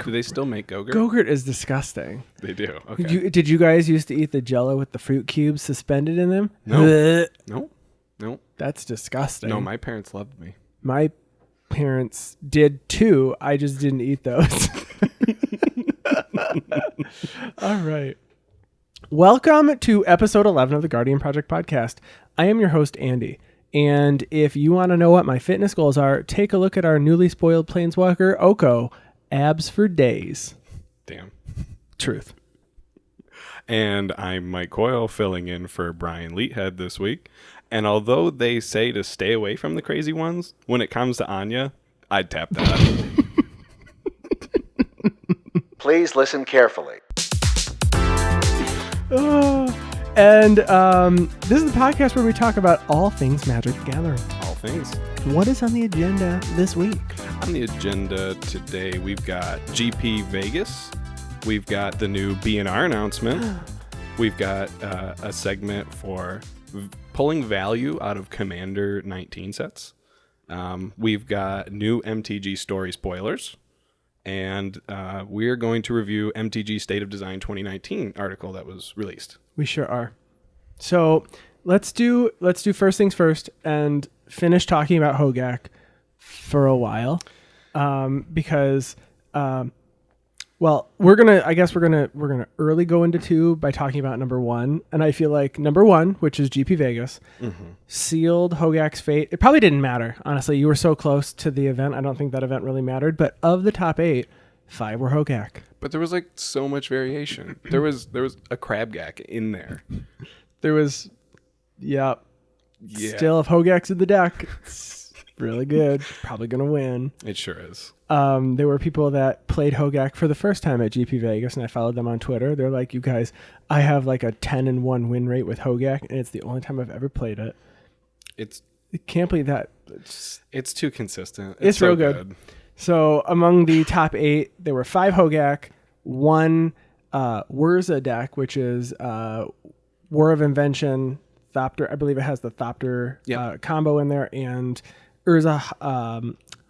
Do they still make Go-Gurt? Go-Gurt is disgusting. They do. Okay. Did you guys used to eat the Jell-O with the fruit cubes suspended in them? No. No. That's disgusting. No, my parents loved me. My parents did too. I just didn't eat those. All right. Welcome to episode 11 of the Guardian Project podcast. I am your host, Andy. And if you want to know what my fitness goals are, take a look at our newly spoiled planeswalker, Oko. Abs for days. Damn. Truth. And I'm Mike Coyle, filling in for Brian Leathead this week. And although they say to stay away from the crazy ones, when it comes to Anya, I'd tap that. Please listen carefully. And this is the podcast where we talk about all things Magic the Gathering. All things. What is on the agenda this week? On the agenda today, we've got GP Vegas. We've got the new B&R announcement. We've got a segment for pulling value out of Commander 19 sets. We've got new MTG story spoilers. And we're going to review MTG State of Design 2019 article that was released. We sure are. So let's do first things first and finish talking about Hogak for a while, because we're gonna early go into 2 by talking about number 1, and I feel like number 1, which is GP Vegas, sealed Hogak's fate. It probably didn't matter, honestly. You were so close to the event. I don't think that event really mattered. But of the top 8, 5 were Hogak. But there was like so much variation. There was a Crabgak in there. There was, yeah. Still, if Hogak's in the deck, it's really good. Probably gonna win. It sure is. There were people that played Hogak for the first time at GP Vegas, and I followed them on Twitter. They're like, "You guys, I have like a 10-1 win rate with Hogak, and it's the only time I've ever played it." I can't believe that. It's too consistent. It's so real good. So among the top 8, there were 5 Hogak, 1 Wurza deck, which is War of Invention, Thopter. I believe it has the Thopter combo in there, and Urza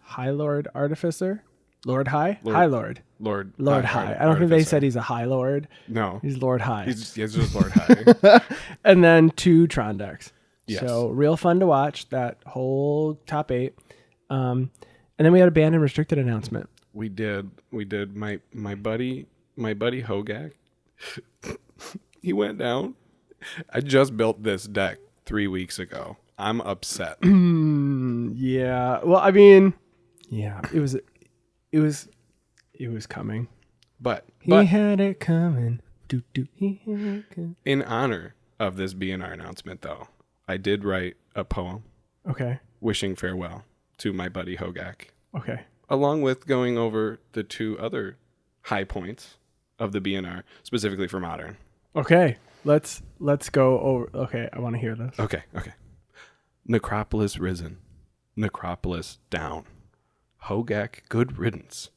High Lord Artificer. Lord High? High Lord. Lord High. I don't think they said he's a High Lord. No. He's Lord High. He's just Lord High. And then 2 Tron decks. Yes. So real fun to watch, that whole top 8. And then we had a banned and restricted announcement. We did. My buddy Hogak, he went down. I just built this deck 3 weeks ago. I'm upset. Yeah. Well, I mean, yeah, it was coming. But he had it coming. He had it coming. In honor of this B&R announcement, though, I did write a poem. Okay. Wishing farewell to my buddy Hogak. Okay. Along with going over the 2 other high points of the B&R, specifically for Modern. Okay. Let's go over. Okay, I want to hear this. Okay. Necropolis risen. Necropolis down. Hogak good riddance.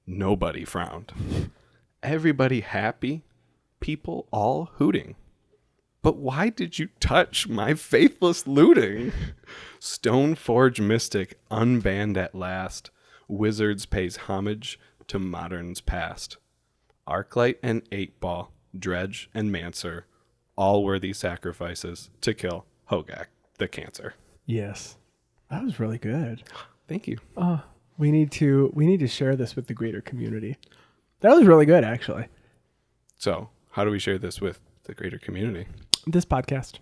Nobody frowned. Everybody happy. People all hooting. But why did you touch my faithless looting? Stoneforge mystic unbanned at last. Wizards pays homage to Modern's past. Arclight and 8-Ball, Dredge and Mancer, all worthy sacrifices to kill Hogak the Cancer. Yes, that was really good. Thank you. We need to share this with the greater community. That was really good, actually. So, how do we share this with the greater community? This podcast.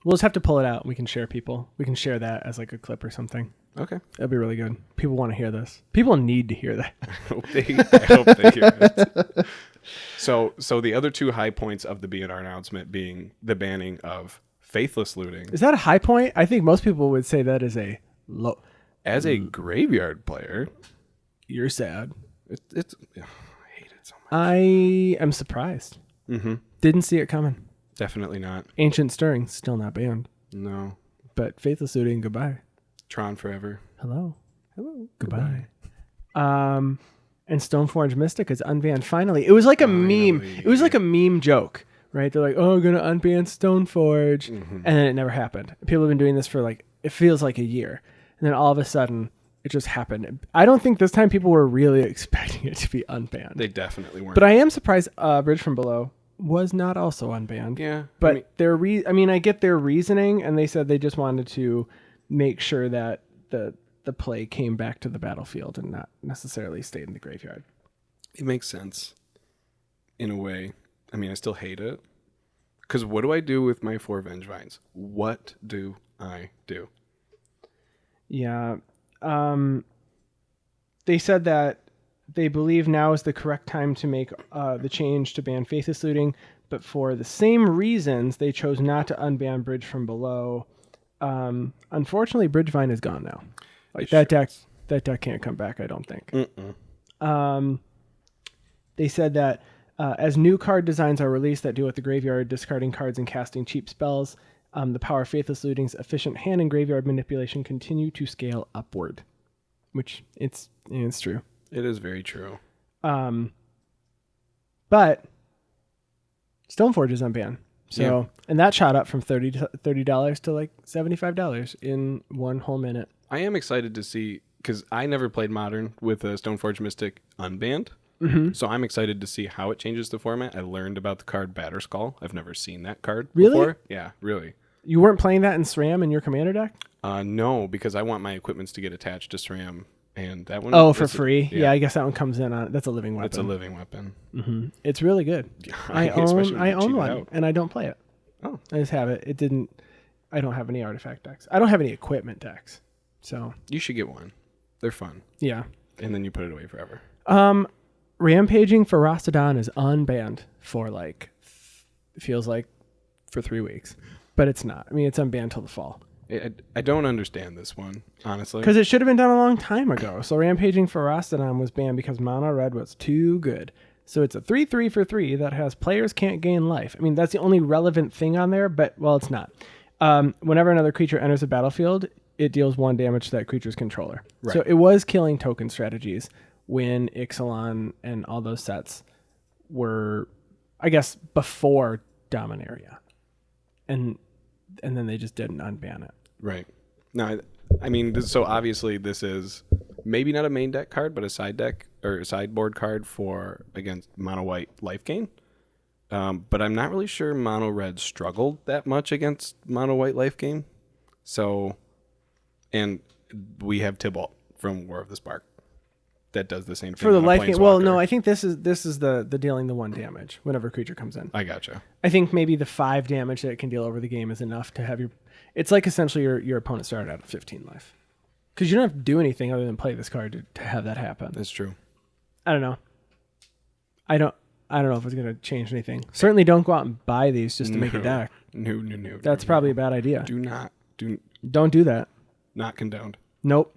We'll just have to pull it out. We can share that as like a clip or something. Okay. That'd be really good. People want to hear this. People need to hear that. I hope they hear it. So the other 2 high points of the B&R announcement being the banning of faithless looting. Is that a high point? I think most people would say that is a low. As a graveyard player, you're sad. I hate it so much. I am surprised. Mm-hmm. Didn't see it coming. Definitely not. Ancient Stirring, still not banned. No. But Faithless Looting, goodbye. Tron forever. Hello. Goodbye. And Stoneforge Mystic is unbanned finally. It was like a meme. It was like a meme joke, right? They're like, "Oh, we're gonna unban Stoneforge," and then it never happened. People have been doing this for like, it feels like a year, and then all of a sudden, It just happened. I don't think this time people were really expecting it to be unbanned. They definitely weren't. But I am surprised Bridge from Below was not also unbanned. Yeah. But I get their reasoning, and they said they just wanted to make sure that the play came back to the battlefield and not necessarily stayed in the graveyard. It makes sense in a way. I mean, I still hate it. Because what do I do with my 4 Vengevines? What do I do? Yeah. They said that they believe now is the correct time to make the change to ban Faithless Looting, but for the same reasons, they chose not to unban Bridge from Below. Unfortunately, Bridgevine is gone now. Like that deck can't come back, I don't think. They said that as new card designs are released that deal with the graveyard, discarding cards and casting cheap spells, the power of Faithless Looting's efficient hand and graveyard manipulation continue to scale upward, which it's true. It is very true. But Stoneforge is unbanned. So, and that shot up from $30 to like $75 in one whole minute. I am excited to see, because I never played Modern with a Stoneforge Mystic unbanned. So I'm excited to see how it changes the format. I learned about the card Batterskull. I've never seen that card before. Yeah, really. You weren't playing that in SRAM in your commander deck? No, because I want my equipments to get attached to SRAM. And that one. Oh, for free? Yeah, I guess that one comes in on. That's a living weapon. It's a living weapon. Mm-hmm. It's really good. I own one, and I don't play it. Oh, I just have it. I don't have any artifact decks. I don't have any equipment decks. So you should get one. They're fun. Yeah. And then you put it away forever. Rampaging for Rostodon is unbanned for it feels like for 3 weeks, but it's not. I mean, it's unbanned till the fall. I don't understand this one, honestly. Because it should have been done a long time ago. So Rampaging for Rostodon was banned because Mono Red was too good. So it's a 3/3 for 3 that has players can't gain life. I mean, that's the only relevant thing on there, but, well, it's not. Whenever another creature enters the battlefield, it deals 1 damage to that creature's controller. Right. So it was killing token strategies when Ixalan and all those sets were, I guess, before Dominaria. And then they just didn't unban it. Right. No, I mean, so obviously this is maybe not a main deck card, but a side deck or a sideboard card for against mono white life gain. But I'm not really sure mono red struggled that much against mono white life gain. So, and we have Tybalt from War of the Spark that does the same thing for the life gain. Well, no, I think this is the dealing the 1 damage whenever a creature comes in. I gotcha. I think maybe the 5 damage that it can deal over the game is enough to have your. It's like essentially your opponent started out at 15 life, because you don't have to do anything other than play this card to have that happen. That's true. I don't know. I don't know if it's going to change anything. Certainly don't go out and buy these just to make a deck. No. That's probably a bad idea. Don't do that. Not condoned. Nope.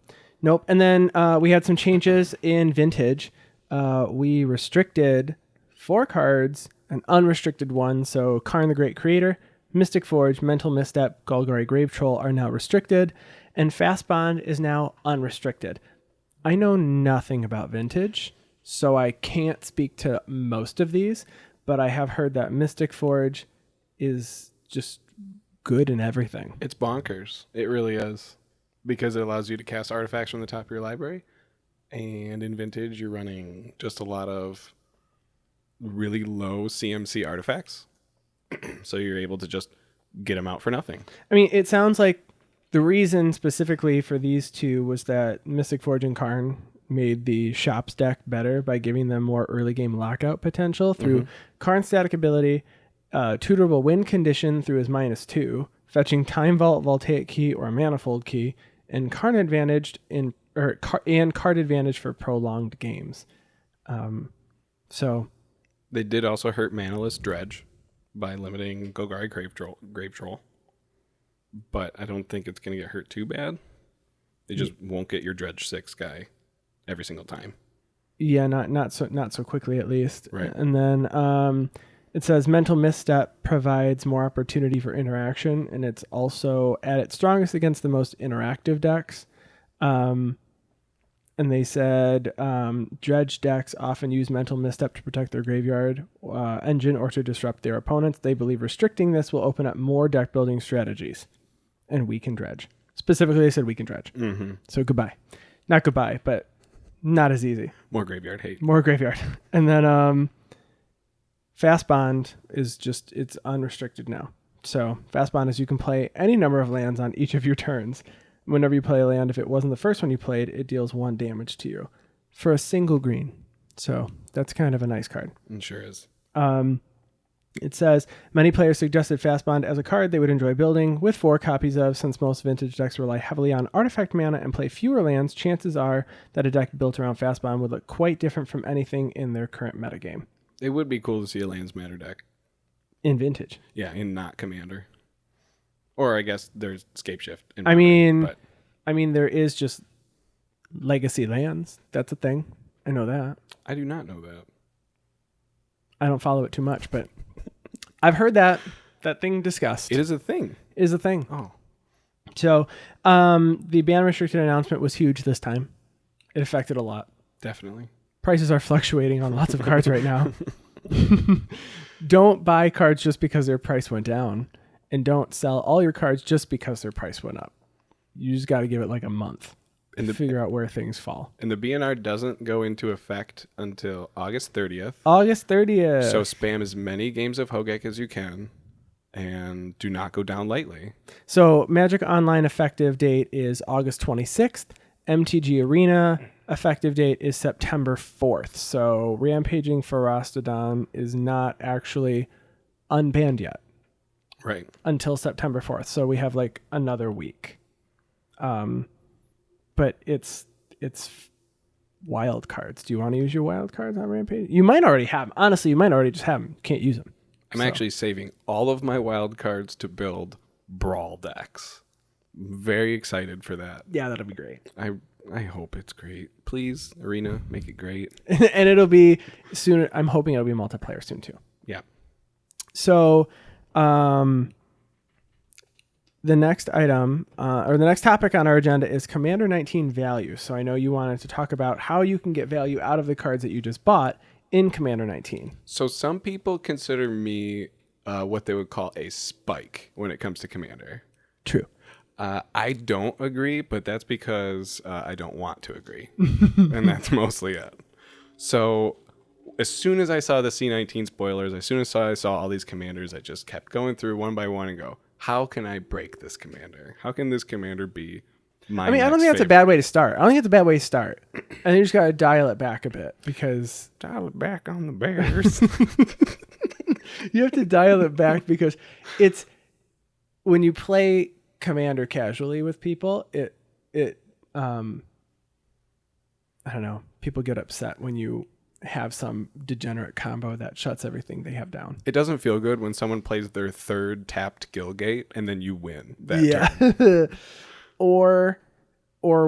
And then we had some changes in Vintage. We restricted 4 cards, an unrestricted 1. So Karn the Great Creator, Mystic Forge, Mental Misstep, Golgari Grave Troll are now restricted, and Fast Bond is now unrestricted. I know nothing about Vintage, so I can't speak to most of these, but I have heard that Mystic Forge is just good in everything. It's bonkers. It really is. Because it allows you to cast artifacts from the top of your library. And in Vintage, you're running just a lot of really low CMC artifacts. So you're able to just get them out for nothing. I mean, it sounds like the reason specifically for these 2 was that Mystic Forge and Karn made the Shops deck better by giving them more early game lockout potential through Karn's static ability, tutorable win condition through his -2, fetching Time Vault, Voltaic Key, or a Manifold Key, and card advantage card advantage for prolonged games. So they did also hurt Manaless Dredge by limiting Golgari Grave Troll. But I don't think it's going to get hurt too bad. They just won't get your Dredge 6 guy every single time. Yeah, not so quickly at least. Right. And then it says Mental Misstep provides more opportunity for interaction, and it's also at its strongest against the most interactive decks. And they said Dredge decks often use Mental Misstep to protect their graveyard engine or to disrupt their opponents. They believe restricting this will open up more deck building strategies and weaken Dredge. Specifically, they said weaken Dredge. Mm-hmm. So goodbye. Not goodbye, but not as easy. More graveyard hate. More graveyard. And then Fast Bond is just, it's unrestricted now. So Fast Bond is you can play any number of lands on each of your turns. Whenever you play a land, if it wasn't the first one you played, it deals 1 damage to you for a single green. So that's kind of a nice card. It sure is. It says, many players suggested Fast Bond as a card they would enjoy building with 4 copies of. Since most vintage decks rely heavily on artifact mana and play fewer lands, chances are that a deck built around Fast Bond would look quite different from anything in their current metagame. It would be cool to see a lands matter deck. In vintage. Yeah, in not Commander. Or I guess there's Scape Shift. In I mean, there is just legacy lands. That's a thing. I know that. I do not know that. I don't follow it too much, but I've heard that thing discussed. It is a thing. It is a thing. Oh. So the ban restricted announcement was huge this time. It affected a lot. Definitely. Prices are fluctuating on lots of cards right now. Don't buy cards just because their price went down, and don't sell all your cards just because their price went up. You just got to give it like a month and figure out where things fall. And the BNR doesn't go into effect until August 30th. August 30th. So spam as many games of Hogak as you can, and do not go down lightly. So Magic Online effective date is August 26th. MTG Arena effective date is September 4th. So Rampaging Ferostodon is not actually unbanned yet. Right. Until September 4th. So we have like another week. But it's wild cards. Do you want to use your wild cards on Rampage? You might already have them. Honestly, you might already just have them. You can't use them. I'm actually saving all of my wild cards to build Brawl decks. Very excited for that. Yeah, that'll be great. I hope it's great. Please, Arena, make it great. And it'll be soon. I'm hoping it'll be multiplayer soon too. Yeah. So, the next item, or the next topic on our agenda is Commander 19 value. So I know you wanted to talk about how you can get value out of the cards that you just bought in Commander 19. So some people consider me what they would call a spike when it comes to Commander. True. I don't agree, but that's because I don't want to agree. And that's mostly it. So as soon as I saw the C19 spoilers, as soon as I saw all these commanders, I just kept going through one by one and go, how can I break this commander? How can this commander be my I don't think that's a bad way to start. I don't think it's a bad way to start. And you just got to dial it back a bit because... Dial it back on the Bears. You have to dial it back because it's... When you play Commander casually with people, I don't know, people get upset when you have some degenerate combo that shuts everything they have down. It doesn't feel good when someone plays their third tapped Gilgate and then you win that turn. Or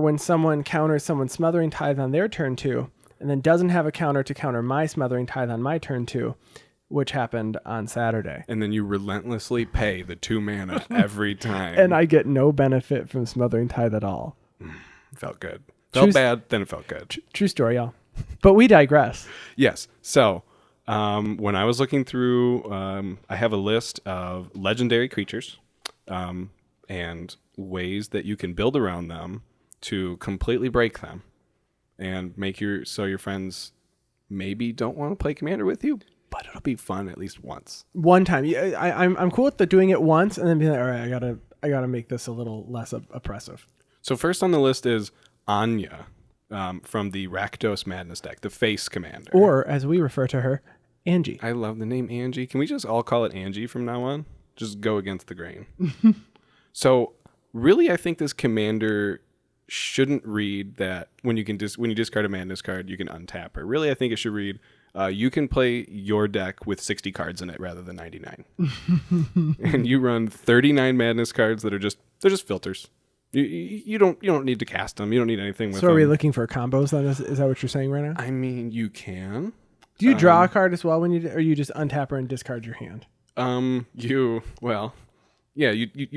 when someone counters someone's Smothering Tithe on their turn 2 and then doesn't have a counter to counter my Smothering Tithe on my turn 2, which happened on Saturday. And then you relentlessly pay the 2 mana every time. And I get no benefit from Smothering Tithe at all. Felt good. Felt bad, then it felt good. True story, y'all. But we digress. Yes. So when I was looking through, I have a list of legendary creatures and ways that you can build around them to completely break them and make your friends maybe don't want to play Commander with you, but it'll be fun at least once. One time. I'm cool with doing it once and then being like, all right, I gotta make this a little less oppressive. So first on the list is Anya. From the Rakdos Madness deck, the face commander. Or, as we refer to her, Angie. I love the name Angie. Can we just all call it Angie from now on? Just go against the grain. So, really, I think this commander shouldn't read that when you discard a Madness card, you can untap her. Really, I think it should read, you can play your deck with 60 cards in it rather than 99. And you run 39 Madness cards that are just filters. You don't need to cast them. You don't need anything with them. So are we looking for combos then? Is that what you're saying right now? I mean, you can. Do you draw a card as well or you just untap her and discard your hand? You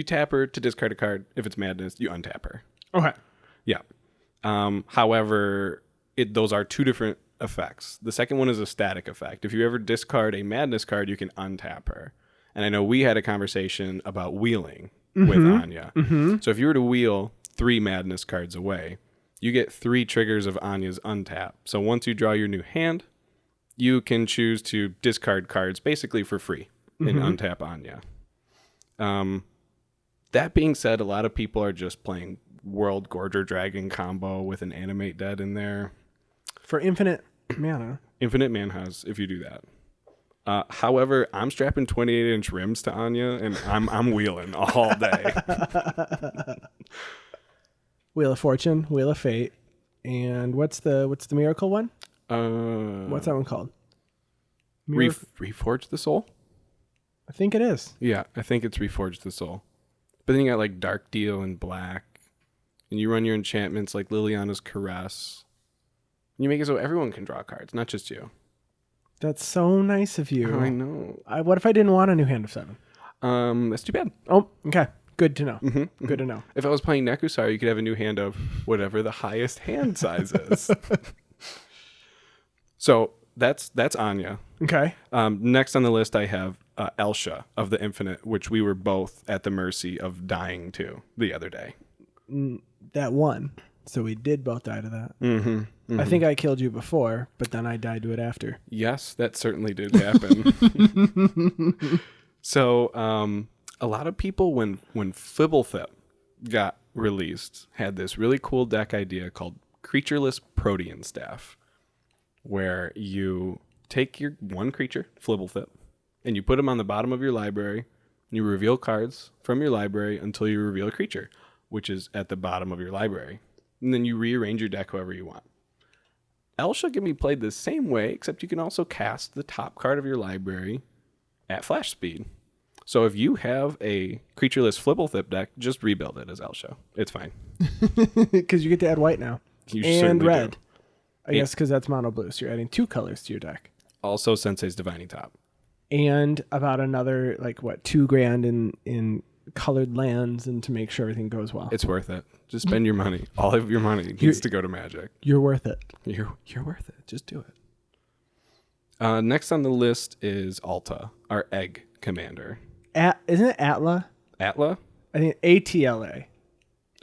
tap her to discard a card. If it's Madness, you untap her. Okay. Yeah. However, those are 2 different effects. The second one is a static effect. If you ever discard a Madness card, you can untap her. And I know we had a conversation about wheeling with Anya. Mm-hmm. So if you were to wheel 3 Madness cards away, you get 3 triggers of Anya's untap. So once you draw your new hand, you can choose to discard cards basically for free and untap Anya. That being said, a lot of people are just playing World Gorger Dragon combo with an Animate Dead in there. For infinite mana. Infinite Manhas, if you do that. However, I'm strapping 28-inch rims to Anya, and I'm wheeling all day. Wheel of Fortune, Wheel of Fate, and what's the miracle one? What's that one called? Reforge the Soul? I think it is. Yeah, I think it's Reforge the Soul. But then you got like Dark Deal and Black, and you run your enchantments like Liliana's Caress. And you make it so everyone can draw cards, not just you. That's so nice of you. I know. What if I didn't want a new hand of 7? That's too bad. Oh, okay. Good to know. Good to know. If I was playing Nekusar, you could have a new hand of whatever the highest hand size is. So that's Anya. Okay. Next on the list, I have Elsha of the Infinite, which we were both at the mercy of dying to the other day. That one. So we did both die to that. I think I killed you before, but then I died to it after. Yes, that certainly did happen. So a lot of people, when Fibblethip got released, had this really cool deck idea called Creatureless Protean Staff, where you take your one creature, Fibblethip, and you put them on the bottom of your library, and you reveal cards from your library until you reveal a creature, which is at the bottom of your library. And then you rearrange your deck however you want. Elsha can be played the same way, except you can also cast the top card of your library at flash speed. So if you have a creatureless Fibblethip deck, just rebuild it as Elsha. It's fine. Because you get to add white now. You and certainly red. do. I guess because that's mono blue. So you're adding 2 colors to your deck. Also Sensei's Divining Top. And about another, $2,000 in colored lands, and to make sure everything goes well. It's worth it. Just spend your money. All of your money needs to go to Magic. You're worth it. You're worth it. Just do it. Next on the list is Alta, our egg commander. Isn't it Atla? Atla? I think ATLA.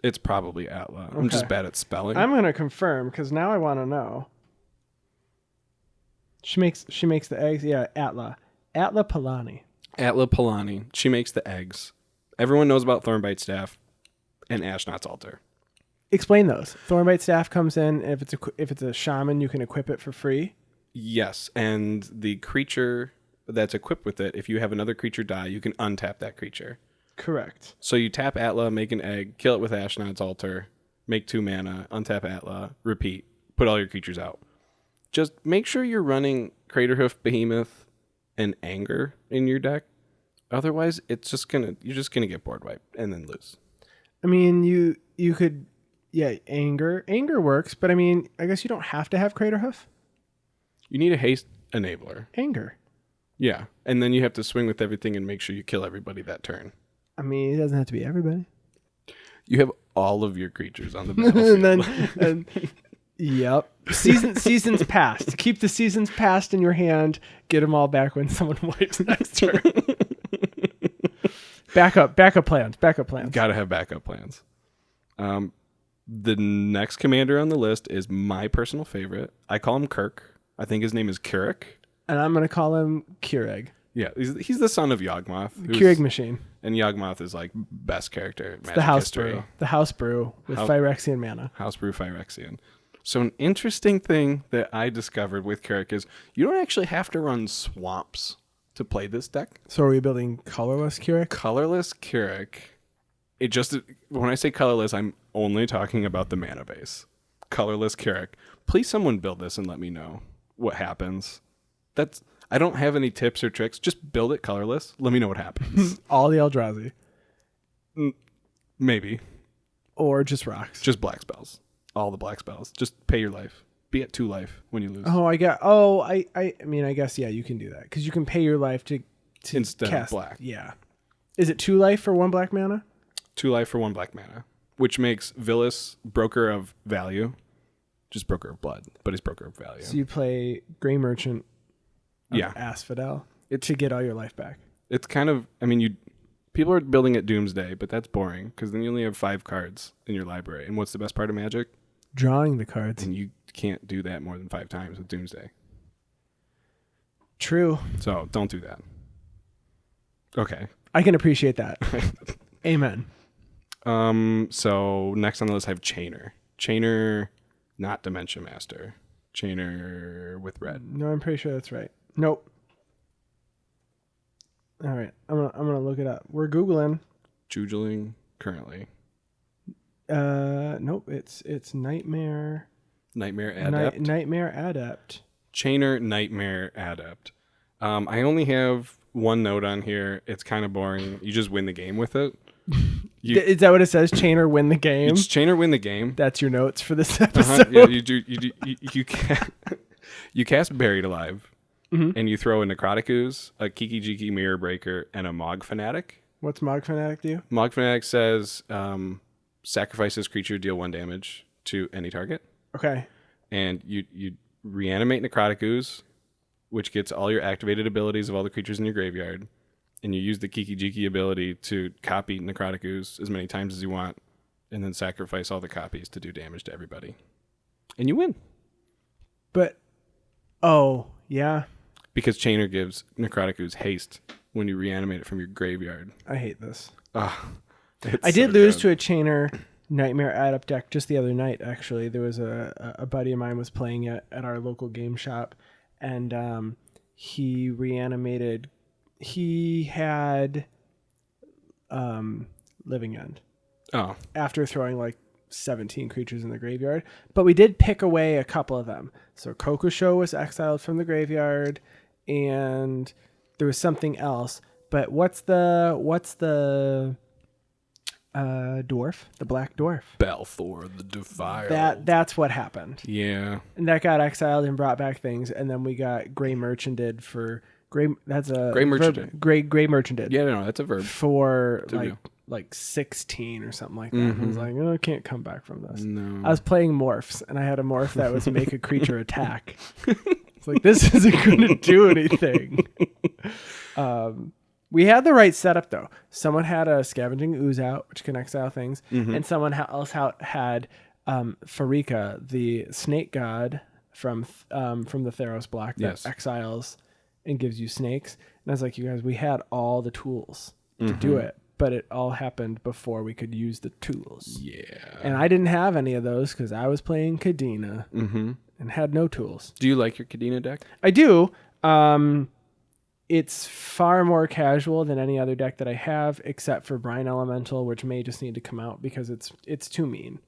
It's probably Atla. I'm just bad at spelling. I'm going to confirm because now I want to know. She makes the eggs. Yeah, Atla. Atla Palani. Atla Palani. She makes the eggs. Everyone knows about Thornbite Staff and Ashnod's Altar. Explain those. Thornbite Staff comes in. If it's a shaman, you can equip it for free. Yes, and the creature that's equipped with it, if you have another creature die, you can untap that creature. Correct. So you tap Atla, make an egg, kill it with Ashnod's Altar, make 2 mana, untap Atla, repeat, put all your creatures out. Just make sure you're running Craterhoof, Behemoth, and Anger in your deck. Otherwise, you're just gonna get board wiped and then lose. I mean, you could, Anger works, but I mean, I guess you don't have to have Craterhoof. You need a haste enabler. Anger. Yeah, and then you have to swing with everything and make sure you kill everybody that turn. I mean, it doesn't have to be everybody. You have all of your creatures on the battlefield. Yep. Seasons past. Keep the seasons past in your hand. Get them all back when someone wipes next turn. Backup plans. Gotta have backup plans. The next commander on the list is my personal favorite. I call him Kirk. I think his name is Keurig. And I'm going to call him Keurig. Yeah, he's the son of Yawgmoth. Keurig machine. And Yawgmoth is like best character in Magic the house history. brew. The house brew with Phyrexian mana. House brew Phyrexian. So an interesting thing that I discovered with Keurig is you don't actually have to run swamps to play this deck. So are we building colorless Keurig? Colorless Keurig. When I say colorless, I'm only talking about the mana base. Colorless Keurig. Please someone build this and let me know what happens. I don't have any tips or tricks. Just build it colorless. Let me know what happens. All the Eldrazi. Maybe. Or just rocks. Just black spells. All the black spells. Just pay your life. Be at 2 life when you lose. I mean, I guess, yeah, you can do that. Because you can pay your life to instead cast. of black. Yeah. Is it 2 life for 1 black mana? 2 life for 1 black mana. Which makes Villas broker of value. Just broker of blood. But he's broker of value. So you play Grey Merchant of Asphodel to get all your life back. It's kind of, I mean, people are building at Doomsday, but that's boring because then you only have 5 cards in your library. And what's the best part of Magic? drawing the cards. And you can't do that more than 5 times with Doomsday. True. So don't do that. Okay. I can appreciate that. Amen. So next on the list I have Chainer. Chainer, not Dementia Master. Chainer with red. No, I'm pretty sure that's right. Nope. All right, I'm gonna look it up. We're Googling. Jujuling currently. Nope. It's Nightmare. Nightmare Adept. Nightmare Adept. Chainer Nightmare Adept. I only have one note on here. It's kind of boring. You just win the game with it. Is that what it says? Chainer win the game. It's Chainer win the game. That's your notes for this episode. Yeah, you cast Buried Alive, and you throw a Necrotic Ooze, a Kiki Jiki Mirror Breaker, and a Mog Fanatic. What's Mog Fanatic do? Mog Fanatic says sacrifice this creature, deal 1 damage to any target. Okay. And you reanimate Necrotic Ooze, which gets all your activated abilities of all the creatures in your graveyard. And you use the Kiki Jiki ability to copy Necrotic Ooze as many times as you want, and then sacrifice all the copies to do damage to everybody. And you win. But, oh, yeah. Because Chainer gives Necrotic Ooze haste when you reanimate it from your graveyard. I hate this. I did lose to a Chainer Nightmare Adept deck just the other night, actually. There was a buddy of mine was playing it at our local game shop, and he reanimated... He had Living End. Oh. After throwing like 17 creatures in the graveyard. But we did pick away a couple of them. So Kokusho was exiled from the graveyard, and there was something else. But what's the dwarf? The black dwarf. Balthor the Defiled. That's what happened. Yeah. And that got exiled and brought back things, and then we got Gray Merchanded for Gray. That's a Gray Merchanded. Gray Merchanded. Yeah, no, that's a verb. For like 16 or something like that. And I was like, oh, I can't come back from this. No. I was playing morphs, and I had a morph that was make a creature attack. It's like, this isn't going to do anything. We had the right setup, though. Someone had a Scavenging Ooze out, which can exile things, and someone else had Farika, the snake god from the Theros block that exiles and gives you snakes. And I was like, you guys, we had all the tools to do it, but it all happened before we could use the tools. Yeah. And I didn't have any of those because I was playing Kadena and had no tools. Do you like your Kadena deck? I do. It's far more casual than any other deck that I have, except for Brine Elemental, which may just need to come out because it's too mean.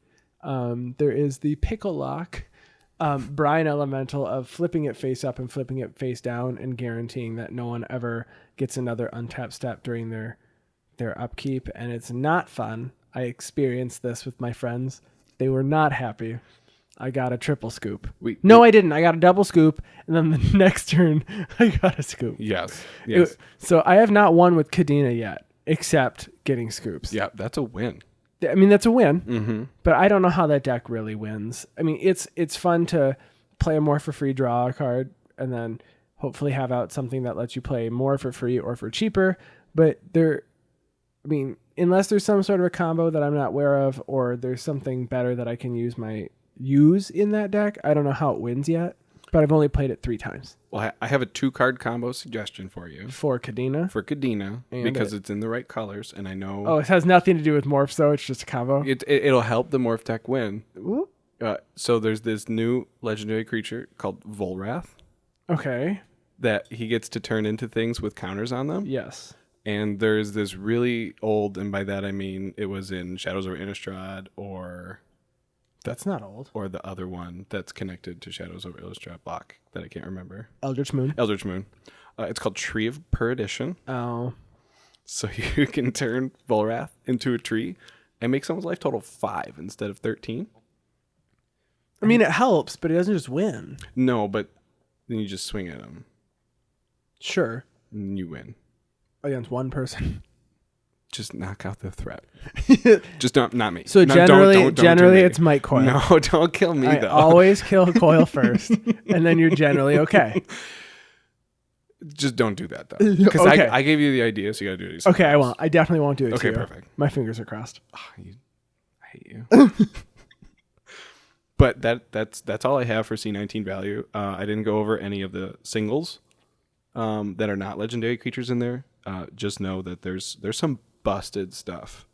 There is the Pickle Lock Brine Elemental of flipping it face up and flipping it face down and guaranteeing that no one ever gets another untapped step during their upkeep, and it's not fun. I experienced this with my friends. They were not happy. I got a triple scoop. I didn't. I got a double scoop, and then the next turn, I got a scoop. Yes. So I have not won with Kadena yet, except getting scoops. Yeah, that's a win. I mean, that's a win, but I don't know how that deck really wins. I mean, it's fun to play a more for free, draw a card, and then hopefully have out something that lets you play more for free or for cheaper. But unless there's some sort of a combo that I'm not aware of, or there's something better that I can use in that deck, I don't know how it wins yet. But I've only played it 3 times. Well, I have a 2-card combo suggestion for you. For Kadena? For Kadena, because it's in the right colors, and I know... Oh, it has nothing to do with morphs, though? It's just a combo? It'll help the morph deck win. Ooh. So there's this new legendary creature called Volrath. Okay. That he gets to turn into things with counters on them. Yes. And there's this really old, and by that I mean it was in Shadows over Innistrad, or... That's not old. Or the other one that's connected to Shadows over Innistrad block that I can't remember. Eldritch Moon. It's called Tree of Perdition. Oh. So you can turn Volrath into a tree and make someone's life total 5 instead of 13. I mean, it helps, but it doesn't just win. No, but then you just swing at them. Sure. And you win. Against one person. Just knock out the threat. Just not me. So no, generally it's Mike Coyle. No, don't kill me, though. Always kill Coyle first, and then you're generally okay. Just don't do that, though. Because okay. I gave you the idea, so you got to do it. Okay, I won't. I definitely won't do it to you. Okay, perfect. My fingers are crossed. Oh, I hate you. But that's all I have for C19 value. I didn't go over any of the singles that are not legendary creatures in there. Just know that there's some busted stuff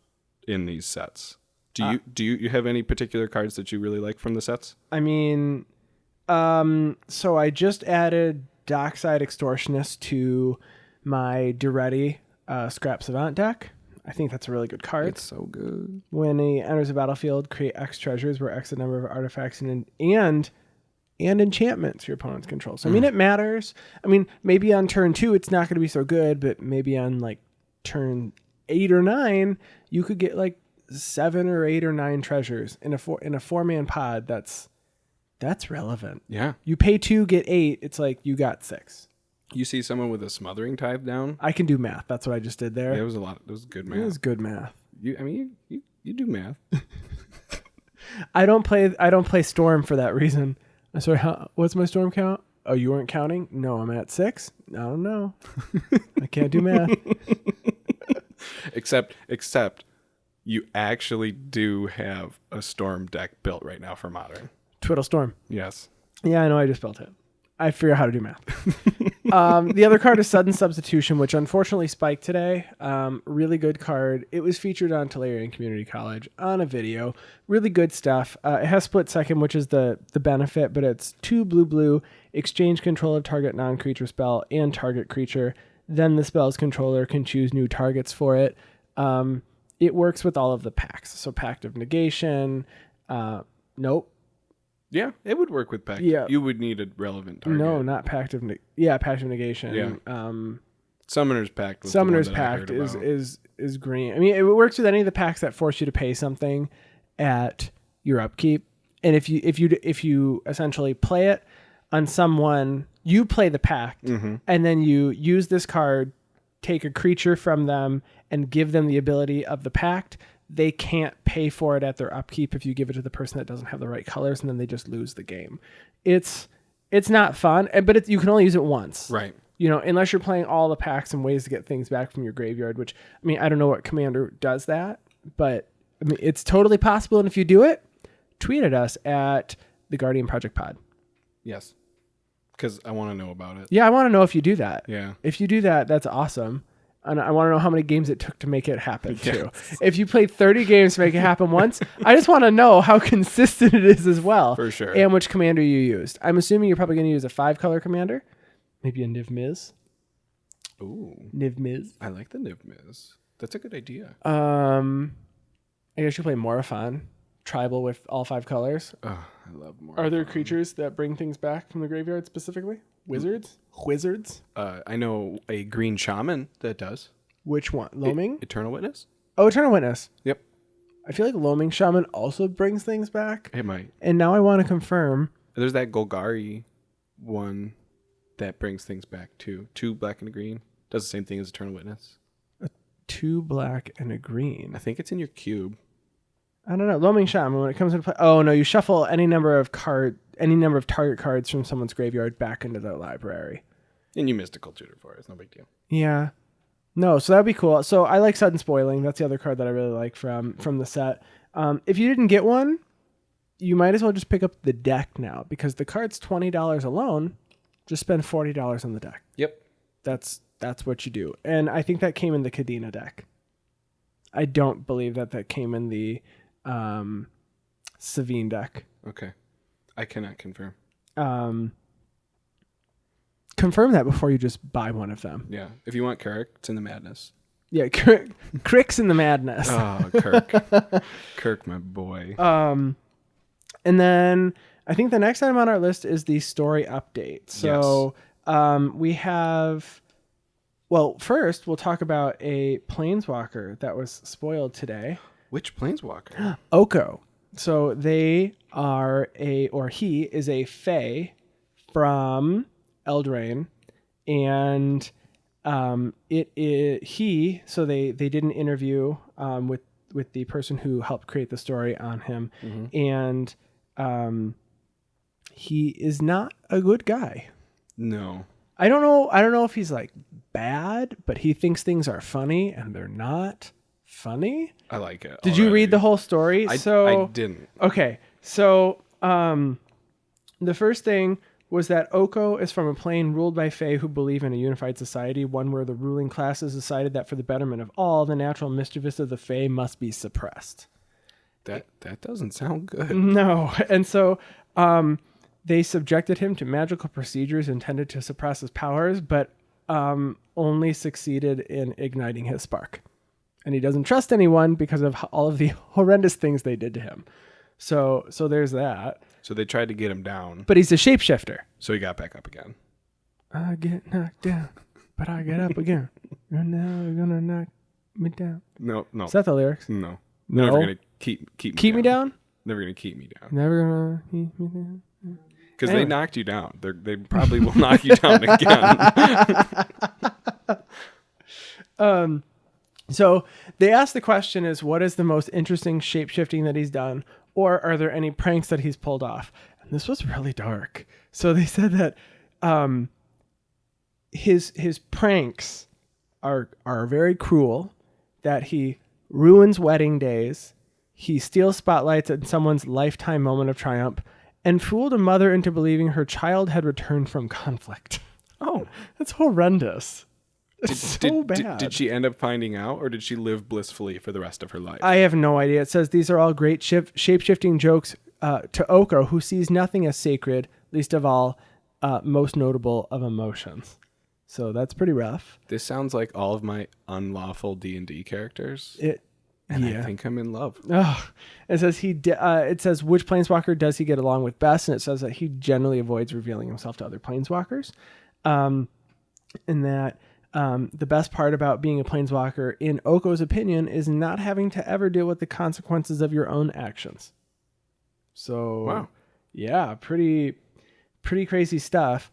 in these sets. Do you have any particular cards that you really like from the sets? I mean, so I just added Dockside Extortionist to my Duretti Scrap Savant deck. I think that's a really good card. It's so good. When he enters the battlefield, create X treasures, where X the number of artifacts and enchantments your opponents control. So I mean, it matters. I mean, maybe on turn 2 it's not going to be so good, but maybe on like turn 8 or 9 you could get like 7 or 8 or 9 treasures in a 4-man pod. That's relevant. Yeah. You pay 2, get 8. It's like you got 6. You see someone with a smothering type down. I can do math. That's what I just did there. Yeah, it was a lot. It was good math. It was good math. You do math. I don't play Storm for that reason. I'm sorry. What's my Storm count? Oh, you weren't counting? No, I'm at 6. I don't know. I can't do math. Except you actually do have a Storm deck built right now for Modern. Twiddle Storm. Yes. Yeah, I know. I just built it. I figure out how to do math. The other card is Sudden Substitution, which unfortunately spiked today. Really good card. It was featured on Tolarian Community College on a video. Really good stuff. It has split second, which is the benefit, but it's 2 blue, exchange control of target non-creature spell and target creature. Then the spell's controller can choose new targets for it. It works with all of the packs. So Pact of Negation. Nope. Yeah, it would work with Pact. Yeah. You would need a relevant target. No, not Pact of Pact of Negation. Yeah. Summoner's Pact was Summoner's the one that I Pact heard about. is green. I mean, it works with any of the packs that force you to pay something at your upkeep. And if you essentially play it on someone, you play the pact, and then you use this card, take a creature from them, and give them the ability of the pact. They can't pay for it at their upkeep if you give it to the person that doesn't have the right colors, and then they just lose the game. It's not fun, but you can only use it once. Right. You know, unless you're playing all the packs and ways to get things back from your graveyard, which, I mean, I don't know what commander does that, but I mean, it's totally possible. And if you do it, tweet at us at the Guardian Project Pod. Yes. Because I want to know about it. Yeah, I want to know if you do that. Yeah. If you do that, that's awesome. And I want to know how many games it took to make it happen, too. Yes. If you played 30 games to make it happen once, I just want to know how consistent it is as well. For sure. And which commander you used. I'm assuming you're probably going to use a 5-color commander. Maybe a Niv Miz. Ooh. Niv Miz. I like the Niv Miz. That's a good idea. I guess you play Morophon. Tribal with all 5 colors. Oh, I love more. Are there creatures that bring things back from the graveyard specifically? Wizards? Wizards? I know a green shaman that does. Which one? Loaming? Eternal Witness? Oh, Eternal Witness. Yep. I feel like Loaming Shaman also brings things back. It might. And now I want to confirm. There's that Golgari one that brings things back too. 2 black and a green. Does the same thing as Eternal Witness. 2 black and a green. I think it's in your cube. I don't know. Loaming Shaman, when it comes into play. Oh, no. You shuffle any number of target cards from someone's graveyard back into their library. And you mystical tutor for it. It's no big deal. Yeah. No, so that'd be cool. So I like Sudden Spoiling. That's the other card that I really like from the set. If you didn't get one, you might as well just pick up the deck now, because the card's $20 alone. Just spend $40 on the deck. Yep. That's what you do. And I think that came in the Kadena deck. I don't believe that came in the Savine deck. Okay. I cannot confirm. Confirm that before you just buy one of them. Yeah. If you want Kirk, it's in the Madness. Yeah, Crick's in the Madness. Oh, Kirk. Kirk, my boy. And then I think the next item on our list is the story update. So we have... Well, first, we'll talk about a Planeswalker that was spoiled today. Which Planeswalker? Oko. So they are he is a Fae from Eldraine, and so they did an interview with the person who helped create the story on him, and he is not a good guy. No. I don't know if he's like bad, but he thinks things are funny and they're not funny. I like it. Did you read the whole story? I didn't. Okay, so The first thing was that Oko is from a plane ruled by Fae who believe in a unified society, one where the ruling classes decided that for the betterment of all, the natural mischievous of the Fae must be suppressed. That doesn't sound good. No. And so they subjected him to magical procedures intended to suppress his powers, but only succeeded in igniting his spark. And he doesn't trust anyone because of all of the horrendous things they did to him. So there's that. So they tried to get him down, But he's a shapeshifter. so he got back up again. I get knocked down, but I get up again. And now you're gonna knock me down. No. Is that the lyrics? No. No? Never gonna keep Keep me down? Never gonna keep me down. Never gonna keep me down. Because Anyway. they knocked you down. They probably will knock you down again. So they asked the question is, what is the most interesting shape-shifting that he's done? Or are there any pranks that he's pulled off? And this was really dark. So they said that his pranks are very cruel, that he ruins wedding days, he steals spotlights at someone's lifetime moment of triumph, and fooled a mother into believing her child had returned from conflict. Oh. That's horrendous. It's so bad. Did she end up finding out, or did she live blissfully for the rest of her life? I have no idea. It says these are all great shape-shifting jokes to Oko, who sees nothing as sacred, least of all, most notable of emotions. So that's pretty rough. This sounds like all of my unlawful D&D characters, I I think I'm in love. Oh, it says it says which planeswalker does he get along with best, and it says that he generally avoids revealing himself to other planeswalkers, and that the best part about being a planeswalker, in Oko's opinion, is not having to ever deal with the consequences of your own actions. So, Wow. Yeah, pretty crazy stuff.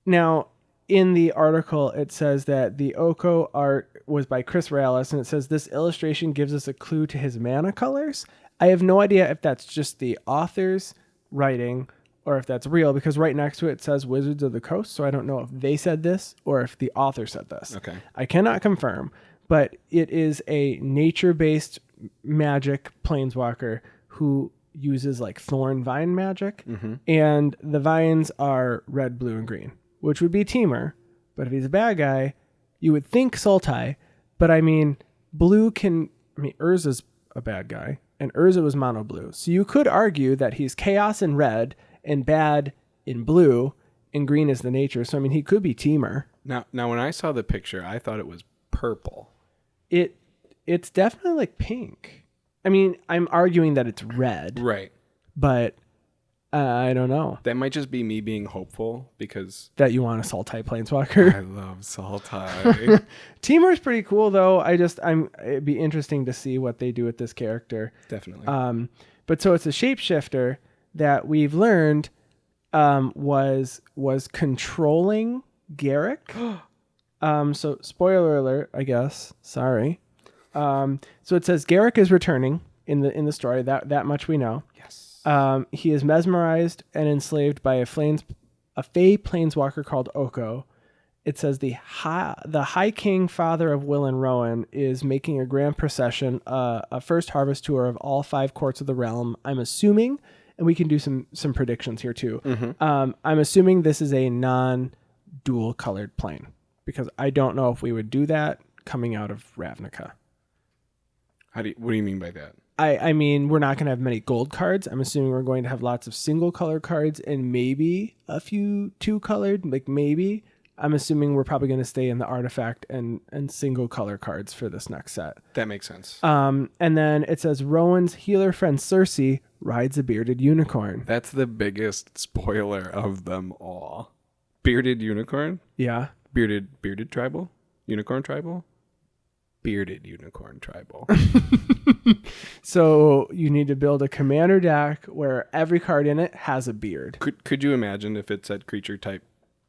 Now, in the article, it says that the Oko art was by Chris Rallis, and it says this illustration gives us a clue to his mana colors. I have no idea if that's just the author's writing or if that's real, because right next to it says Wizards of the Coast, so I don't know if they said this or if the author said this. Okay. I cannot confirm, but it is a nature-based magic planeswalker who uses like thorn vine magic, and the vines are red, blue, and green, which would be Temur. But if he's a bad guy, you would think Sultai, but I mean, Urza's a bad guy, and Urza was mono blue. So you could argue that he's chaos in red and bad in blue, and green is the nature. So I mean, he could be Temur. Now when I saw the picture, I thought it was purple. It's definitely like pink. I mean, I'm arguing that it's red, Right. but I don't know. That might just be me being hopeful because That you want a Sultai planeswalker. I love Sultai. Temur's pretty cool though. It'd be interesting to see what they do with this character. Definitely. But so it's a shapeshifter that we've learned was controlling Garrick. So spoiler alert, I guess. Sorry. So it says Garrick is returning in the story. That much we know. Yes. He is mesmerized and enslaved by a Fae planeswalker called Oko. It says the High King, father of Will and Rowan, is making a grand procession, a first harvest tour of all 5 courts of the realm. I'm assuming, and we can do some predictions here too. I'm assuming this is a non-dual colored plane, because I don't know if we would do that coming out of Ravnica. What do you mean by that? I mean, we're not going to have many gold cards. I'm assuming we're going to have lots of single color cards and maybe a few 2-colored, like maybe. I'm assuming we're probably going to stay in the artifact and single color cards for this next set. That makes sense. And then it says Rowan's healer friend Cersei rides a bearded unicorn. That's the biggest spoiler of them all. Bearded unicorn? Yeah. Bearded tribal? Unicorn tribal? Bearded unicorn tribal. So you need to build a commander deck where every card in it has a beard. Could you imagine if it said creature type